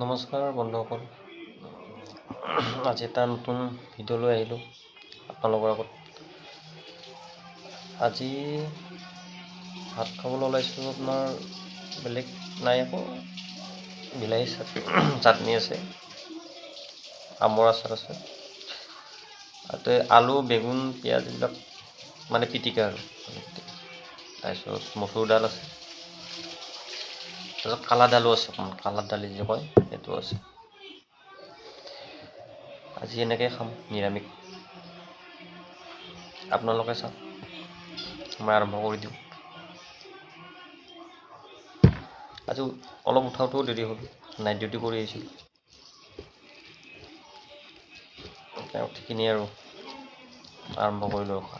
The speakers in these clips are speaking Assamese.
নমস্কাৰ বন্ধুসকল। আজি এটা নতুন ভিডিঅ' লৈ আহিলোঁ আপোনালোকৰ আগত। আজি ভাত খাবলৈ ওলাইছোঁ। আপোনাৰ বেলেগ নাই, একো বিলাহী চাটনি আছে, আমৰ আচাৰ আছে, তাতে আলু বেগুন পিঁয়াজ এইবিলাক মানে পিটিকা আৰু। তাৰপিছত মচুৰ দাল আছে, তাৰপিছত কালা দালো আছে, অকণমান কালা দালি যে কয় সেইটো আছে। আজি এনেকৈ খাম, নিৰামিষ। আপোনালোকে চাওক, মই আৰম্ভ কৰি দিওঁ। আজি অলপ উঠাওঁতেও দেৰি হ'ল, নাইট ডিউটি কৰি আহিছিলোঁ। উঠিকিনি আৰু আৰম্ভ কৰিলোঁ ৰখা।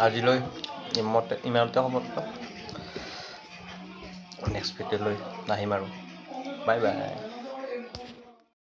আজিলৈ ইমানতে সমাপ্ত। নেক্সট ভিডিঅ'লৈ আহিম আৰু। Bye bye.